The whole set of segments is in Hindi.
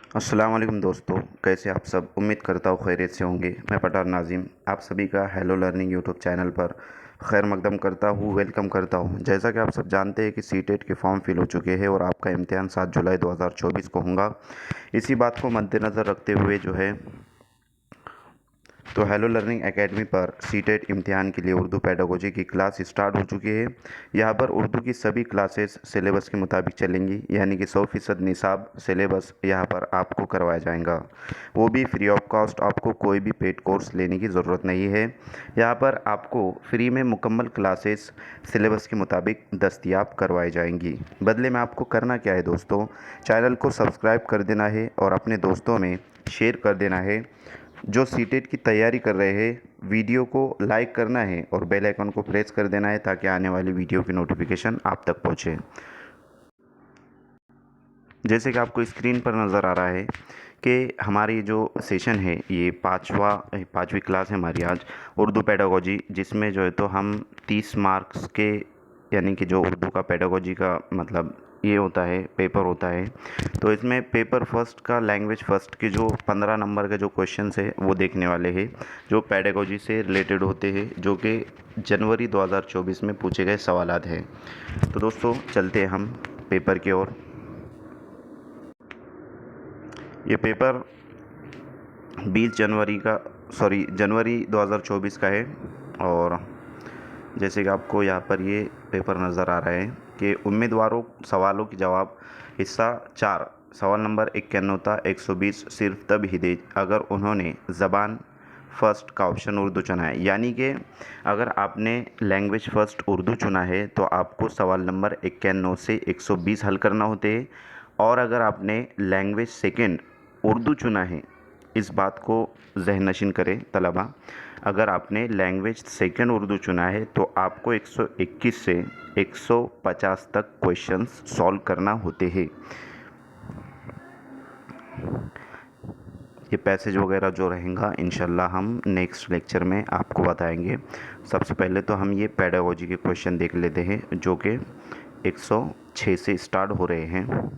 अस्सलाम वालेकुम दोस्तों, कैसे आप सब। उम्मीद करता हूँ खैरियत से होंगे। मैं पठान नाजिम आप सभी का हेलो लर्निंग यूट्यूब चैनल पर खैर मकदम करता हूँ, वेलकम करता हूँ। जैसा कि आप सब जानते हैं कि सीटेट के फॉर्म फिल हो चुके हैं और आपका इम्तिहान 7 जुलाई 2024 को होगा। इसी बात को मद्देनज़र रखते हुए जो है तो हेलो लर्निंग एकेडमी पर सीटेट इम्तिहान के लिए उर्दू पेडागोजी की क्लास स्टार्ट हो चुकी है। यहाँ पर उर्दू की सभी क्लासेस सिलेबस के मुताबिक चलेंगी, यानी कि 100% निसाब सिलेबस यहाँ पर आपको करवाया जाएगा, वो भी फ्री ऑफ कॉस्ट। आपको कोई भी पेड कोर्स लेने की ज़रूरत नहीं है। यहाँ पर आपको फ्री में मुकम्मल क्लासेस सिलेबस के मुताबिक दस्तयाब करवाई जाएंगी। बदले में आपको करना क्या है दोस्तों, चैनल को सब्सक्राइब कर देना है और अपने दोस्तों में शेयर कर देना है। जो सीटेट की तैयारी कर रहे हैं वीडियो को लाइक करना है और बेल आइकन को प्रेस कर देना है ताकि आने वाली वीडियो की नोटिफिकेशन आप तक पहुंचे। जैसे कि आपको स्क्रीन पर नज़र आ रहा है कि हमारी जो सेशन है ये पाँचवीं क्लास है हमारी आज उर्दू पेडागोजी, जिसमें जो है तो हम 30 मार्क्स के, यानी कि जो उर्दू का पेडागोजी का मतलब ये होता है, पेपर होता है। तो इसमें पेपर फर्स्ट का लैंग्वेज फ़र्स्ट के जो 15 नंबर के जो क्वेश्चंस है वो देखने वाले हैं, जो पेडागोजी से रिलेटेड होते हैं, जो कि जनवरी 2024 में पूछे गए सवालात हैं। तो दोस्तों चलते हैं हम पेपर की ओर। ये पेपर 20 जनवरी 2024 का है। और जैसे कि आपको यहाँ पर ये पेपर नज़र आ रहा है कि उम्मीदवारों सवालों के जवाब हिस्सा 4 सवाल नंबर 51 था 120 सिर्फ तब ही दे अगर उन्होंने ज़बान फ़र्स्ट का ऑप्शन उर्दू चुना है। यानी कि अगर आपने लैंग्वेज फ़र्स्ट उर्दू चुना है तो आपको सवाल नंबर 51 से 120 हल करना होते हैं। और अगर आपने लैंग्वेज सेकंड उर्दू चुना है, इस बात को ज़हननशीन करें तलबा, अगर आपने लैंग्वेज सेकंड उर्दू चुना है तो आपको 121 से 150 तक क्वेश्चंस सॉल्व करना होते हैं। ये पैसेज वगैरह जो रहेगा इंशाल्लाह हम नेक्स्ट लेक्चर में आपको बताएंगे। सबसे पहले तो हम ये पेडागोजी के क्वेश्चन देख लेते हैं जो कि 106 से स्टार्ट हो रहे हैं।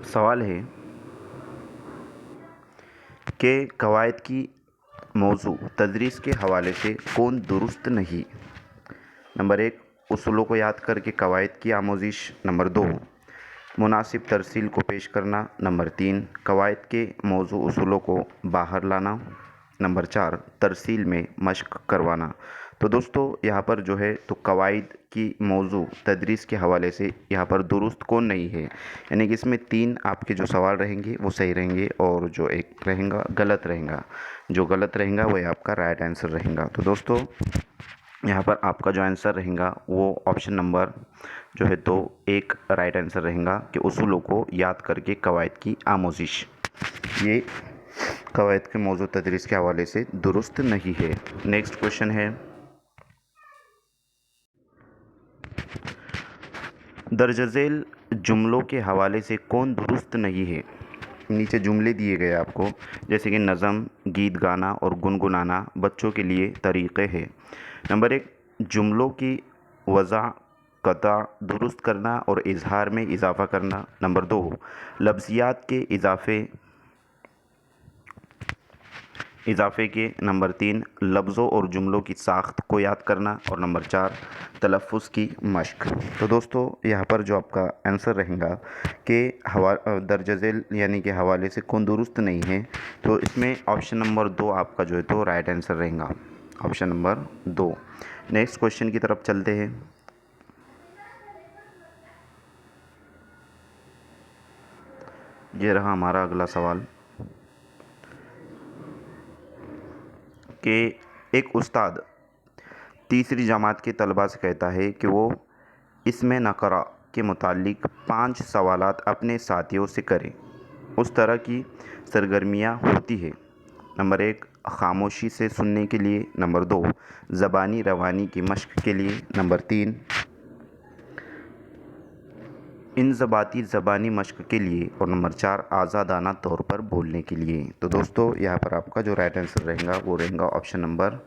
सवाल है कि कवायद की मौजू तदरीस के हवाले से कौन दुरुस्त नहीं। नंबर 1, उसूलों को याद करके कवायद की आमोजिश। नंबर 2, मुनासिब तरसील को पेश करना। नंबर 3, कवायद के मौजू उसूलों को बाहर लाना। नंबर 4, तरसील में मश्क करवाना। तो दोस्तों यहाँ पर जो है तो कवायद की मौजू तदरीस के हवाले से यहाँ पर दुरुस्त कौन नहीं है, यानी कि इसमें 3 आपके जो सवाल रहेंगे वो सही रहेंगे और जो एक रहेगा गलत रहेगा। जो गलत रहेगा वही आपका राइट आंसर रहेगा। तो दोस्तों यहाँ पर आपका जो आंसर रहेगा वो ऑप्शन नंबर जो है तो 1 राइट आंसर रहेगा कि उसूलों को याद करके कवायद की आमोजिश, ये कवायद के मौजू तदरीस के हवाले से दुरुस्त नहीं है। नेक्स्ट क्वेश्चन है, दर्ज झेल जुमलों के हवाले से कौन दुरुस्त नहीं है। नीचे जुमले दिए गए आपको, जैसे कि नज़म, गीत गाना और गुनगुनाना बच्चों के लिए तरीक़े हैं। नंबर 1, जुमलों की वज़ा कता दुरुस्त करना और इजहार में इजाफ़ा करना। नंबर 2, लफ्ज़ियात के इजाफ़े के। नंबर 3, लफ्ज़ों और जुमलों की साख्त को याद करना। और नंबर 4, तलफ़्फ़ुज़ की मश्क। तो दोस्तों यहाँ पर जो आपका आंसर रहेगा कि दर्ज झेल यानी कि हवाले से कौन दुरुस्त नहीं है, तो इसमें ऑप्शन नंबर 2 आपका जो है तो राइट आंसर रहेगा, ऑप्शन नंबर 2। नेक्स्ट क्वेश्चन की तरफ चलते हैं। ये रहा हमारा अगला सवाल कि एक उस्ताद तीसरी जमात के तलबा से कहता है कि वो इसमें नक़रा के मुतालिक 5 सवालात अपने साथियों से करें। उस तरह की सरगर्मियाँ होती है। नंबर 1, ख़ामोशी से सुनने के लिए। नंबर 2, ज़बानी रवानी की मश्क के लिए। नंबर 3, इंज़बाती ज़बानी मश्क के लिए। और नंबर 4, आज़ादाना तौर पर बोलने के लिए। तो दोस्तों यहाँ पर आपका जो राइट आंसर रहेगा वो रहेगा ऑप्शन नंबर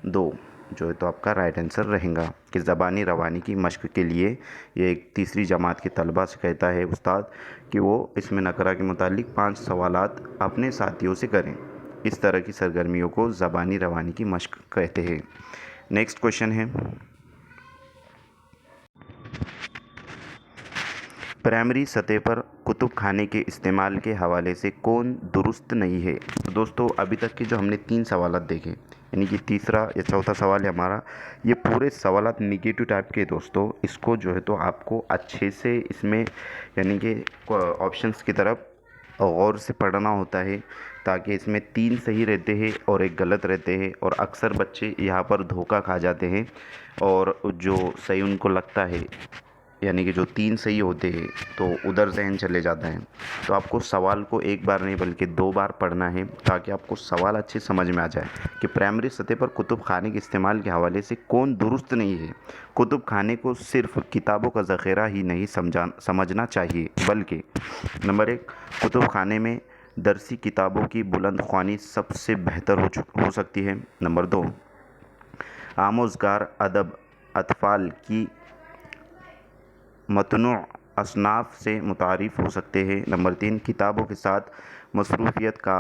2। जो है तो आपका राइट आंसर रहेगा कि ज़बानी रवानी की मश्क के लिए ये एक तीसरी जमात के तलबा से कहता है उस्ताद कि वो इसमें नकरा के मुतालिक 5 सवालात अपने साथियों से करें। इस तरह की सरगर्मियों को ज़बानी रवानी की मश्क कहते हैं। नेक्स्ट क्वेश्चन है, प्राइमरी सतह पर कुतुब खाने के इस्तेमाल के हवाले से कौन दुरुस्त नहीं है। तो दोस्तों अभी तक के जो हमने 3 सवालात देखे, यानी कि तीसरा या चौथा सवाल है हमारा, ये पूरे सवालात निगेटिव टाइप के दोस्तों। इसको जो है तो आपको अच्छे से इसमें यानी कि ऑप्शंस की तरफ गौर से पढ़ना होता है, ताकि इसमें 3 सही रहते हैं और 1 गलत रहते हैं। और अक्सर बच्चे यहाँ पर धोखा खा जाते हैं और जो सही उनको लगता है, यानी कि जो 3 सही होते हैं तो उधर ज़हन चले जाता है। तो आपको सवाल को 1 बार नहीं बल्कि 2 बार पढ़ना है, ताकि आपको सवाल अच्छे समझ में आ जाए कि प्राइमरी सतह पर कुतुब खाने के इस्तेमाल के हवाले से कौन दुरुस्त नहीं है। कुतुब खाने को सिर्फ़ किताबों का ज़ख़ीरा ही नहीं समझना चाहिए, बल्कि नंबर 1, कुतुब खाने में दरसी किताबों की बुलंद ख्वानी सबसे बेहतर हो सकती है। नंबर 2, आमोज़गार अदब अतफ़ाल की मतनू असनाफ़ से मुतारिफ़ हो सकते हैं। नंबर 3, किताबों के साथ मसरूफ़ियत का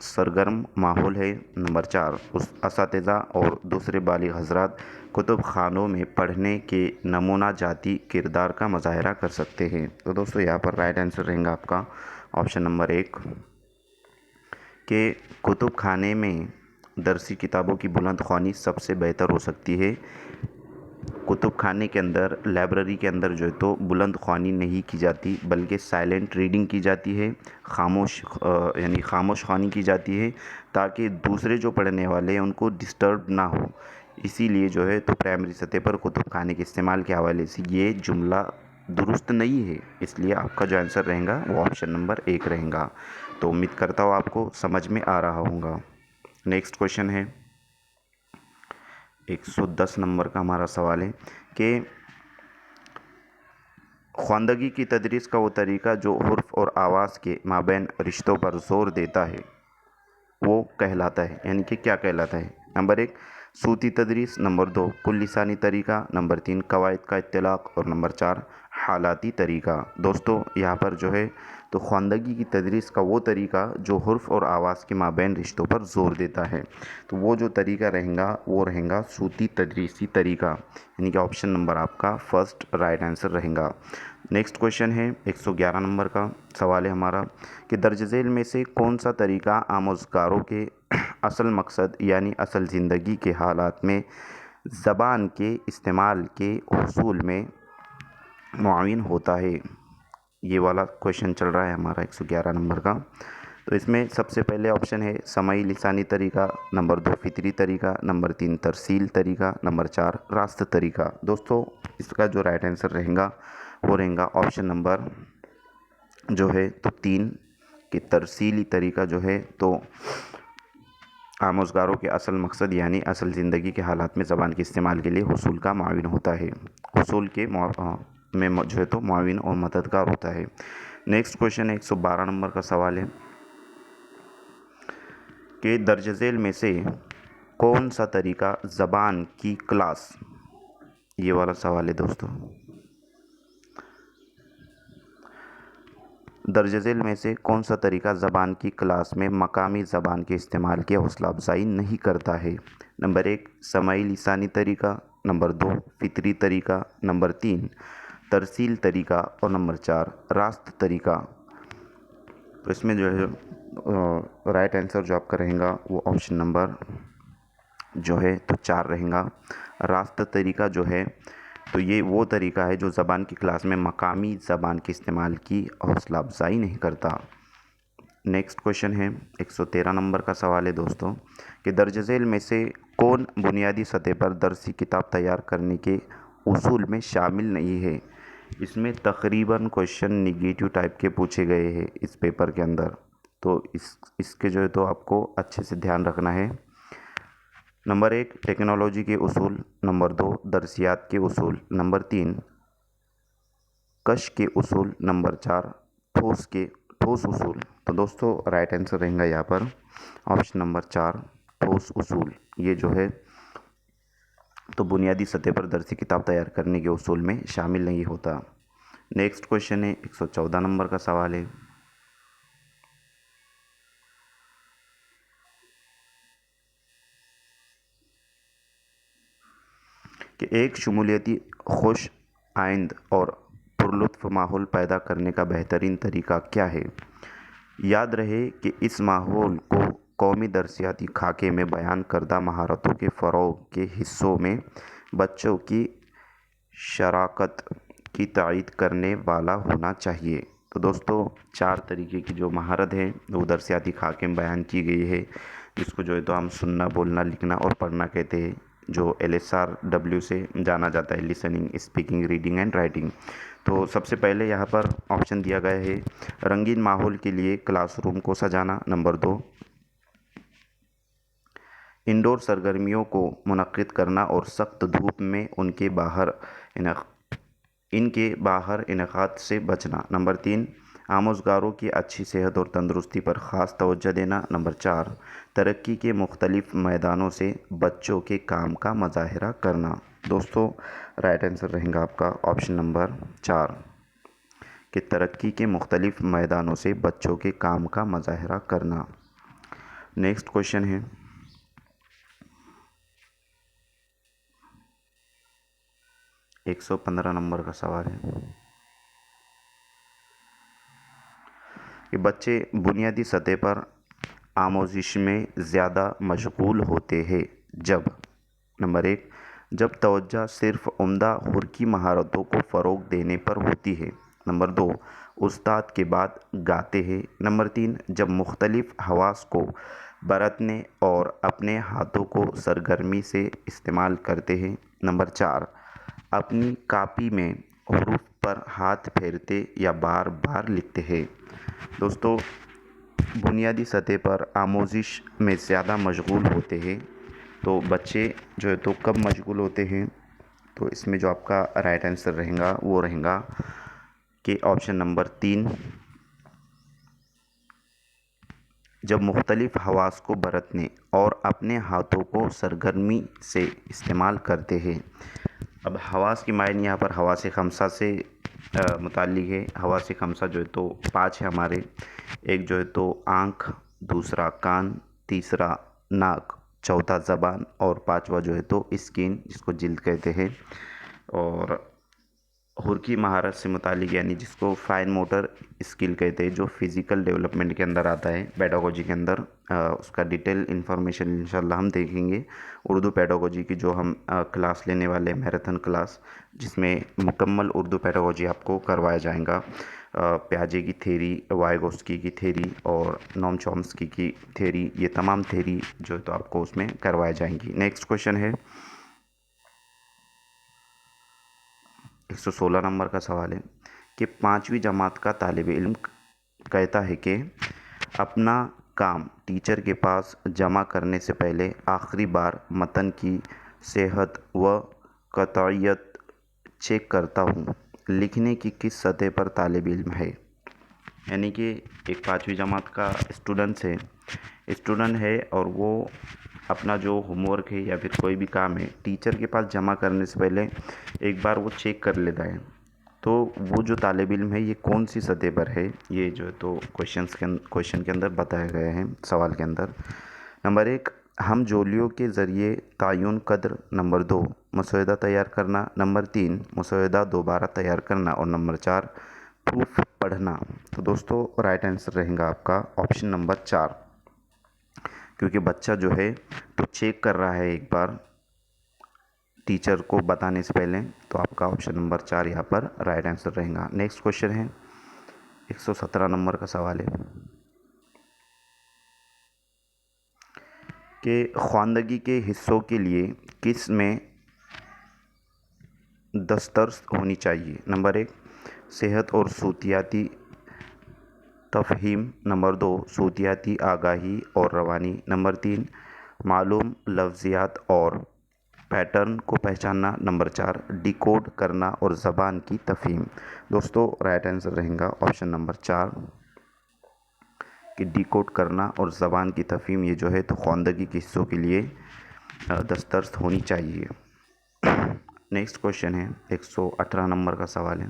सरगर्म माहौल है। नंबर 4, उस असातिज़ा और दूसरे बालिग़ हज़रात कुतुब खानों में पढ़ने के नमूना जाती किरदार का मुज़ाहरा कर सकते हैं। तो दोस्तों यहाँ पर राइट आंसर रहेगा आपका ऑप्शन नंबर 1 कि कुतुब खाने में दरसी किताबों की बुलंद ख्वानी सबसे बेहतर हो सकती है। कुतुब खाने के अंदर, लाइब्रेरी के अंदर जो है तो बुलंद ख्वानी नहीं की जाती, बल्कि साइलेंट रीडिंग की जाती है, यानी खामोश ख्वानी की जाती है, ताकि दूसरे जो पढ़ने वाले हैं उनको डिस्टर्ब ना हो। इसीलिए जो है तो प्राइमरी सतह पर कुतुब खाने के इस्तेमाल के हवाले से ये जुमला दुरुस्त नहीं है। इसलिए आपका जो आंसर रहेगा वो ऑप्शन नंबर 1 रहेगा। तो उम्मीद करता हूँ आपको समझ में आ रहा होगा। नेक्स्ट क्वेश्चन है, 110 नंबर का हमारा सवाल है कि ख्वांदगी की तदरीस का वो तरीका जो हुर्फ और आवाज़ के माबैन रिश्तों पर ज़ोर देता है वो कहलाता है, यानी कि क्या कहलाता है। नंबर 1, सूती तदरीस। नंबर 2, कुल लिसानी तरीका। नंबर 3, कवायद का इत्तलाक़। और नंबर 4, हालाती तरीका। दोस्तों यहाँ पर जो है तो ख्वांदगी की तदरीस का वो तरीका जो हुर्फ और आवाज़ के माबैन रिश्तों पर ज़ोर देता है, तो वो जो तरीका रहेगा वो रहेगा सूती तदरीसी तरीका, यानी कि ऑप्शन नंबर आपका फर्स्ट राइट आंसर रहेगा। नेक्स्ट क्वेश्चन है, 111 नंबर का सवाल है हमारा कि दर्ज झेल में से कौन सा तरीका आमोज़गारों के असल मकसद यानी असल ज़िंदगी के हालात में ज़बान के इस्तेमाल के हुसूल में मुआविन होता है। ये वाला क्वेश्चन चल रहा है हमारा 111 नंबर का। तो इसमें सबसे पहले ऑप्शन है समाई लिसानी तरीका। नंबर 2, फितरी तरीका। नंबर 3, तरसील तरीका। नंबर 4, रास्त तरीका। दोस्तों इसका जो राइट आंसर रहेगा वो रहेगा ऑप्शन नंबर जो है तो 3 कि तरसीली तरीका जो है तो आमोज़गारों के असल मकसद यानी असल ज़िंदगी के हालात में ज़बान के इस्तेमाल के लिए हुसूल का मुआविन होता है, हुसूल के में जो है तो मुआविन और मददगार होता है। नेक्स्ट क्वेश्चन है, 112 नंबर का सवाल है कि दर्ज झेल में से कौन सा तरीका ज़बान की क्लास, ये वाला सवाल है दोस्तों, दर्ज झेल में से कौन सा तरीका ज़बान की क्लास में मकामी ज़बान के इस्तेमाल की हौसला अफजाई नहीं करता है। नंबर 1, समाई लिसानी तरीका। नंबर 2, फितरी तरीका। नंबर 3, तरसील तरीका। और नंबर 4, रास्त तरीका। तो इसमें जो है राइट आंसर जो आपका रहेगा वो ऑप्शन नंबर जो है तो 4 रहेगा। रास्त तरीका जो है तो ये वो तरीका है जो ज़बान की क्लास में मकामी ज़बान के इस्तेमाल की हौसला अफजाई नहीं करता। नेक्स्ट क्वेश्चन है, 113 नंबर का सवाल है दोस्तों कि दर्ज झेल में से कौन बुनियादी सतह पर दरसी किताब तैयार करने के उसूल में शामिल नहीं है। इसमें तकरीबन क्वेश्चन निगेटिव टाइप के पूछे गए हैं इस पेपर के अंदर, तो इसके जो है तो आपको अच्छे से ध्यान रखना है। नंबर 1, टेक्नोलॉजी के उसूल। नंबर 2, दरसियात के उसूल। नंबर 3, कश के उसूल। नंबर 4, ठोस उसूल। तो दोस्तों राइट आंसर रहेगा यहाँ पर ऑप्शन नंबर 4, ठोस उसूल। ये जो है तो बुनियादी सतह पर दर्सी किताब तैयार करने के उसूल में शामिल नहीं होता। नेक्स्ट क्वेश्चन है 114 नंबर का सवाल है कि एक शमूलियती, खुश आइंद और पुरलुत्फ माहौल पैदा करने का बेहतरीन तरीका क्या है। याद रहे कि इस माहौल को कौमी दर्सियाती खाके में बयान करदा महारतों के फ़रोग़ के हिस्सों में बच्चों की शराकत की तायीद करने वाला होना चाहिए। तो दोस्तों 4 तरीके की जो महारत है वो दर्सियाती खाके में बयान की गई है, जिसको जो है तो हम सुनना, बोलना, लिखना और पढ़ना कहते हैं, जो LSRW से जाना जाता है, listening, speaking, reading and writing. तो सबसे पहले यहाँ पर ऑप्शन दिया गया है रंगीन माहौल के लिए क्लासरूम को सजाना। नंबर 2, इंडोर सरगर्मियों को मुनक्किद करना और सख्त धूप में इनके बाहर इनेकाद से बचना। नंबर 3, आमोज़गारों की अच्छी सेहत और तंदुरुस्ती पर ख़ास तवज्जो देना। नंबर 4, तरक्की के मुख्तलिफ़ मैदानों से बच्चों के काम का मुज़ाहरा करना। दोस्तों राइट आंसर रहेगा आपका ऑप्शन नंबर 4 कि तरक्की के मुख्तलिफ़ मैदानों से बच्चों के काम का मुज़ाहरा करना। नेक्स्ट क्वेश्चन है 115 नंबर का सवाल है कि बच्चे बुनियादी सतह पर आमोजिश में ज़्यादा मशगूल होते हैं जब। नंबर 1, जब तवज्जो सिर्फ़ उम्दा हुर्की महारतों को फ़रोग़ देने पर होती है। नंबर 2, उस्ताद के बाद गाते हैं। नंबर 3, जब मुख्तलिफ़ हवास को बरतने और अपने हाथों को सरगर्मी से इस्तेमाल करते हैं। नंबर 4, अपनी कापी में हुरूफ पर हाथ फेरते या बार बार लिखते हैं। दोस्तों बुनियादी सतह पर आमोजिश में ज़्यादा मशगूल होते हैं, तो बच्चे जो है तो कब मशगूल होते हैं, तो इसमें जो आपका राइट आंसर रहेगा वो रहेगा कि ऑप्शन नंबर 3, जब मुख्तलिफ़ हवास को बरतने और अपने हाथों को सरगर्मी से इस्तेमाल करते हैं। अब हवास की मायने यहाँ पर हवास खमसा से मुताल्लिक़ है। हवास खमसा जो है तो 5 है हमारे। एक जो है तो आँख, दूसरा कान, तीसरा नाक, चौथा ज़बान और 5वां जो है तो स्किन, जिसको जिल्द कहते हैं। और हुर्की महारत से मुतालिक यानी जिसको फ़ाइन मोटर स्किल कहते हैं, जो फिज़िकल डेवलपमेंट के अंदर आता है, पेडागोजी के अंदर। उसका डिटेल इन्फॉर्मेशन इंशाल्लाह हम देखेंगे। उर्दू पेडागोजी की जो हम क्लास लेने वाले हैं, मैराथन क्लास, जिसमें मुकम्मल उर्दू पेडागोजी आपको करवाया जाएगा। प्याजे की थेरी, वाइगोस्की की थेरी और नोम चॉम्स्की की थेरी, ये तमाम थेरी जो है तो आपको उसमें करवाई जाएंगी। नेक्स्ट क्वेश्चन है 116 नंबर का सवाल है कि 5वीं जमात का तालिब इल्म कहता है कि अपना काम टीचर के पास जमा करने से पहले आखिरी बार मतन की सेहत व कतईयत चेक करता हूँ। लिखने की किस सतह पर तालिब इल्म है। यानी कि एक 5वीं जमात का स्टूडेंट है और वो अपना जो होमवर्क है या फिर कोई भी काम है टीचर के पास जमा करने से पहले एक बार वो चेक कर लेता है। तो वो जो तालिब इल्म है ये कौन सी सतह पर है, ये जो है तो क्वेश्चन के अंदर बताया गया है सवाल के अंदर। नंबर 1, हम जोलियों के ज़रिए तायुन कद्र। नंबर 2, मसौदा तैयार करना। नंबर 3, मसौदा दोबारा तैयार करना। और नंबर 4, प्रूफ पढ़ना। तो दोस्तों राइट आंसर रहेगा आपका ऑप्शन नंबर 4, क्योंकि बच्चा जो है तो चेक कर रहा है एक बार टीचर को बताने से पहले। तो आपका ऑप्शन नंबर 4 यहाँ पर राइट आंसर रहेगा। नेक्स्ट क्वेश्चन है 117 नंबर का सवाल है कि ख्वानदगी के हिस्सों के लिए किस में दस्तरस होनी चाहिए। नंबर 1, सेहत और सूतियाती तफ़हीम। नंबर 2, सूतियाती आगाही और रवानी। नंबर 3, मालूम लफ्ज़ियात और पैटर्न को पहचानना। नंबर 4, डिकोड करना और ज़बान की तफ़हीम। दोस्तों राइट आंसर रहेगा ऑप्शन नंबर 4 कि डिकोड करना और ज़बान की तफ़हीम, ये जो है तो ख्वानदगी के हिस्सों के लिए दस्तरस होनी चाहिए। नेक्स्ट क्वेश्चन है 118 नंबर का सवाल है।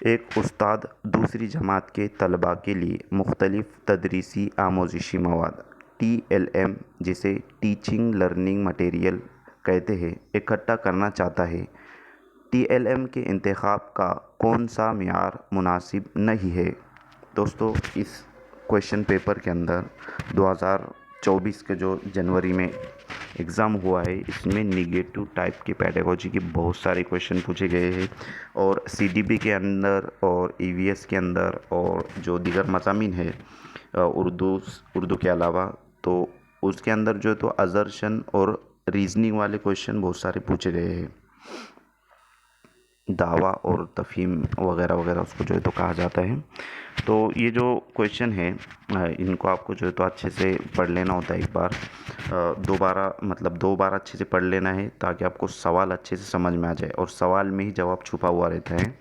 एक उस्ताद दूसरी जमात के तलबा के लिए मुख्तलिफ तदरीसी आमोज़िशी मवाद TLM, जिसे टीचिंग लर्निंग मटेरियल कहते हैं, इकट्ठा करना चाहता है। TLM के इंतखाब का कौन सा मियार मुनासिब नहीं है? दोस्तों, इस क्वेश्चन पेपर के अंदर 2024 के जो जनवरी में एग्ज़ाम हुआ है, इसमें निगेटिव टाइप की पेडागोजी के बहुत सारे क्वेश्चन पूछे गए हैं और CDB के अंदर और EVS के अंदर और जो दीगर मज़ामीन है उर्दू के अलावा, तो उसके अंदर जो है तो अज़र्शन और रीजनिंग वाले क्वेश्चन बहुत सारे पूछे गए हैं। दावा और तफ़हीम वगैरह वगैरह उसको जो है तो कहा जाता है। तो ये जो क्वेश्चन है इनको आपको जो है तो अच्छे से पढ़ लेना होता है। एक बार दो बार अच्छे से पढ़ लेना है ताकि आपको सवाल अच्छे से समझ में आ जाए और सवाल में ही जवाब छुपा हुआ रहता है।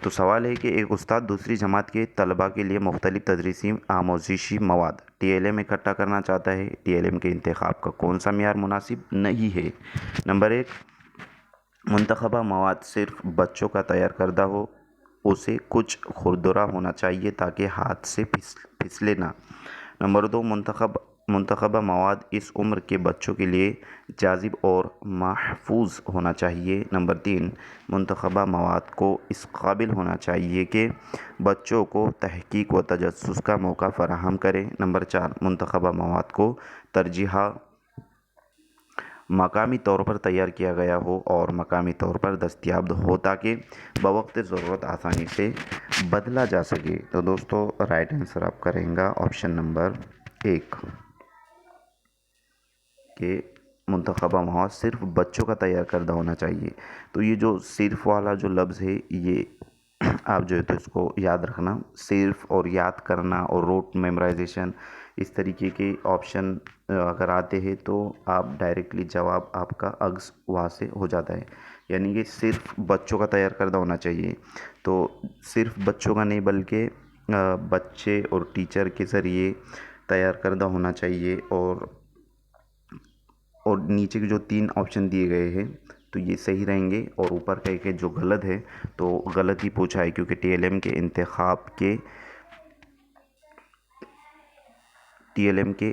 तो सवाल है कि एक उस्ताद दूसरी जमात के तलबा के लिए मुख्तलिफ तदरीसी आमोज़िशी मवाद TLM इकट्ठा करना चाहता है। TLM के इंतखाब का कौन सा मियार मुनासिब नहीं है? नंबर 1, मुंतखबा मवाद सिर्फ बच्चों का तैयार करदा हो, उसे कुछ खुरदरा होना चाहिए ताकि हाथ से फिसले ना। नंबर 2, मुंतखबा मवाद इस उम्र के बच्चों के लिए जाजिब और महफूज होना चाहिए। नंबर 3, मुंतखबा मवाद को इस काबिल होना चाहिए कि बच्चों को तहकीक व तजस्सुस का मौका फ़राहम करे। नंबर 4, मुंतखबा मवाद को तरजीह मकामी तौर पर तैयार किया गया हो और मकामी तौर पर दस्तयाब हो ताकि बवक्त ज़रूरत आसानी से बदला जा सके। तो दोस्तों, राइट आंसर आपका रहेगा ऑप्शन नंबर 1 कि मुंतखबा मवाद सिर्फ बच्चों का तैयार करदा होना चाहिए। तो ये जो सिर्फ वाला जो लफ्ज़ है, ये आप जो है तो इसको याद रखना। सिर्फ और याद करना और रोट मेमोराइजेशन, इस तरीके के ऑप्शन अगर आते हैं तो आप डायरेक्टली जवाब आपका अग्स वहाँ से हो जाता है। यानी कि सिर्फ बच्चों का तैयार करदा होना चाहिए, तो सिर्फ बच्चों का नहीं बल्कि बच्चे और टीचर के ज़रिए तैयार करदा होना चाहिए। और नीचे के जो 3 ऑप्शन दिए गए हैं तो ये सही रहेंगे और ऊपर का एक जो गलत है तो गलत ही पूछा है, क्योंकि TLM के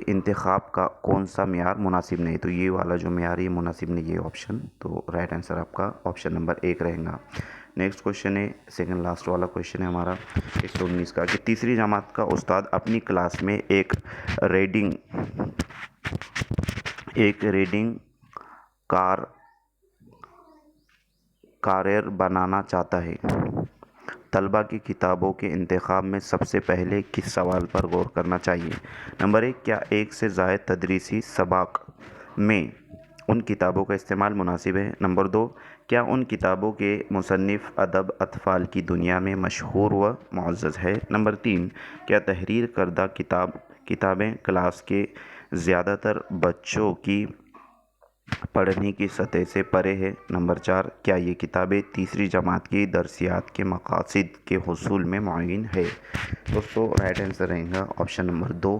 इंतखाब का कौन सा मियार मुनासिब नहीं। तो ये वाला जो मियार है मुनासिब नहीं है ऑप्शन। तो राइट आंसर आपका ऑप्शन नंबर 1 रहेगा। नेक्स्ट क्वेश्चन है, सेकंड लास्ट वाला क्वेश्चन है हमारा 119 का, कि तीसरी जमात का उस्ताद अपनी क्लास में एक रीडिंग कारयर बनाना चाहता है। तलबा की किताबों के इंतखाब में सबसे पहले किस सवाल पर गौर करना चाहिए? नंबर 1, क्या एक से ज़ायद तदरीसी सबाक में उन किताबों का इस्तेमाल मुनासिब है? नंबर 2, क्या उन किताबों के मुसन्निफ़ अदब अतफ़ाल की दुनिया में मशहूर व मुअज़्ज़ज़ है? नंबर 3, क्या तहरीर करदा किताबें क्लास के ज़्यादातर बच्चों की पढ़ने की सतह से परे है? नंबर 4, क्या ये किताबें तीसरी जमात की दरसियात के मकासद के हुसूल में मुअय्यन है? दोस्तों, राइट आंसर रहेगा ऑप्शन नंबर 2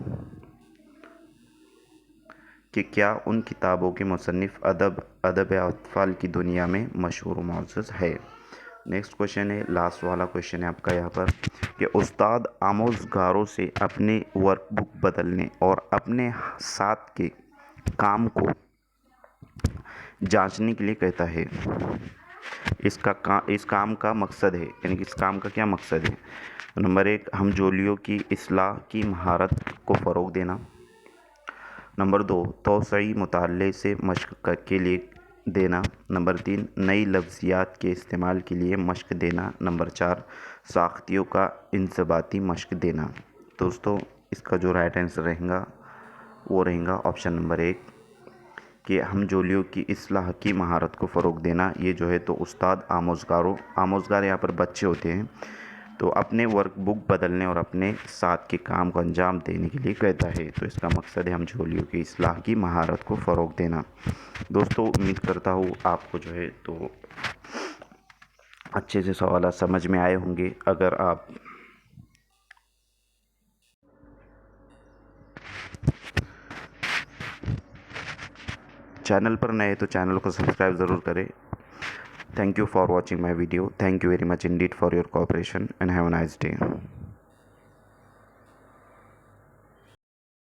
कि क्या उन किताबों के मुसन्निफ़ अदब अतफ़ाल की दुनिया में मशहूर व मुअज़्ज़ज़ है। नेक्स्ट क्वेश्चन है, लास्ट वाला क्वेश्चन है आपका यहाँ पर, कि उस्ताद आमोज़गारों से अपने वर्कबुक बदलने और अपने साथ के काम को जांचने के लिए कहता है। इस काम का मकसद है, यानी कि इस काम का क्या मकसद है? नंबर 1, हमजोलियों की इस्लाह की महारत को फ़रोग़ देना। नंबर 2, तौसई मुताले से मशक़ के लिए देना। नंबर 3, नई लफ्ज़ियात के इस्तेमाल के लिए मशक़ देना। नंबर 4, साख्तियों का इंज़बाती मशक़ देना। दोस्तों, इसका जो राइट आंसर रहेगा वो रहेगा ऑप्शन नंबर 1 कि हमजोलियों की इस्लाह की महारत को फ़रोग़ देना। ये जो है तो उस्ताद आमोज़गार यहाँ पर बच्चे होते हैं, तो अपने वर्कबुक बदलने और अपने साथ के काम को अंजाम देने के लिए कहता है। तो इसका मकसद है हमजोलियों की इस्लाह की महारत को फ़रोग़ देना। दोस्तों, उम्मीद करता हूँ आपको जो है तो अच्छे से सवाल समझ में आए होंगे। अगर आप चैनल पर नए तो चैनल को सब्सक्राइब ज़रूर करें। Thank you for watching my video. Thank you very much Indeed for your cooperation and have a nice day.